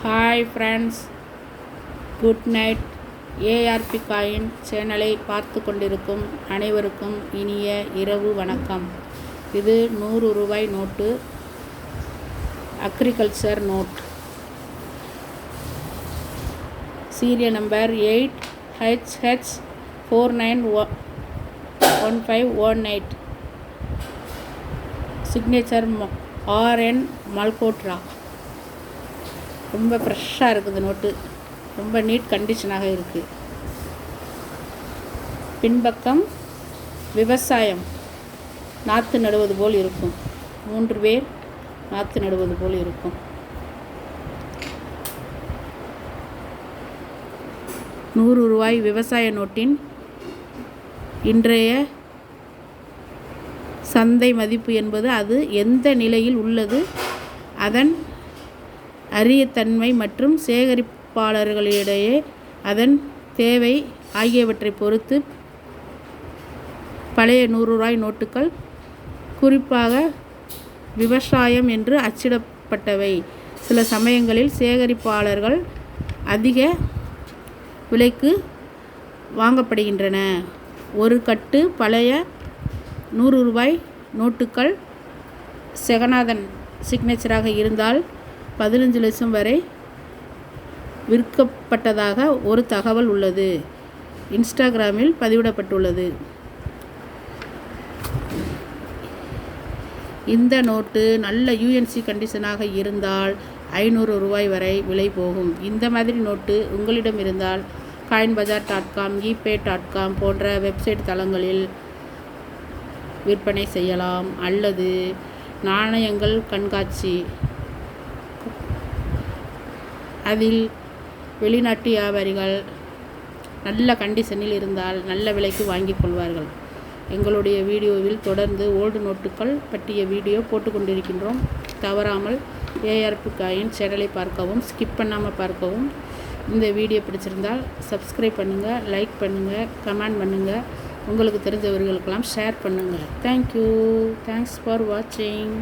Hi friends, good night. ARP coin சேனலை பார்த்து கொண்டிருக்கும் அனைவருக்கும் இனிய இரவு வணக்கம். இது 100 ரூபாய் note, agriculture note, serial number 8HH491518, signature RN Malhotra. ரொம்ப ஃப்ரெஷ்ஷாக இருக்குது நோட்டு, ரொம்ப நீட் கண்டிஷனாக இருக்குது. பின்பக்கம் விவசாயம், நாற்று நடுவது போல் இருக்கும். 3 பேர் நாற்று நடுவது போல் இருக்கும். ₹100 விவசாய நோட்டின் இன்றைய சந்தை மதிப்பு என்பது அது எந்த நிலையில் உள்ளது, அதன் அரியத்தன்மை மற்றும் சேகரிப்பாளர்களிடையே அதன் தேவை ஆகியவற்றை பொறுத்து பழைய ₹100 நோட்டுகள் குறிப்பாக விவசாயம் என்று அச்சிடப்பட்டவை சில சமயங்களில் சேகரிப்பாளர்கள் அதிக விலைக்கு வாங்கப்படுகின்றன. ஒரு கட்டு பழைய ₹100 நோட்டுகள் செகநாதன் சிக்னேச்சராக இருந்தால் 15 லட்சம் வரை விற்கப்பட்டதாக ஒரு தகவல் உள்ளது. இன்ஸ்டாகிராமில் பதிவிடப்பட்டுள்ளது. இந்த நோட்டு நல்ல UNC கண்டிஷனாக இருந்தால் ₹500 வரை விலை போகும். இந்த மாதிரி நோட்டு உங்களிடம் இருந்தால் coinbazaar.com, ePay.com போன்ற வெப்சைட் தளங்களில் விற்பனை செய்யலாம். அல்லது நாணயங்கள் கண்காட்சி, அதில் வெளிநாட்டு வியாபாரிகள் நல்ல கண்டிஷனில் இருந்தால் நல்ல விலைக்கு வாங்கிக் கொள்வார்கள். எங்களுடைய வீடியோவில் தொடர்ந்து ஓல்டு நோட்டுகள் பற்றிய வீடியோ போட்டு கொண்டிருக்கின்றோம். தவறாமல் ஏஆர்பி காயின் சேனலை பார்க்கவும், ஸ்கிப் பண்ணாமல் பார்க்கவும். இந்த வீடியோ பிடிச்சிருந்தால் சப்ஸ்கிரைப் பண்ணுங்கள், லைக் பண்ணுங்கள், கமெண்ட் பண்ணுங்கள், உங்களுக்கு தெரிஞ்சவர்களுக்கெல்லாம் ஷேர் பண்ணுங்கள். தேங்க்யூ. தேங்க்ஸ் ஃபார் வாட்சிங்.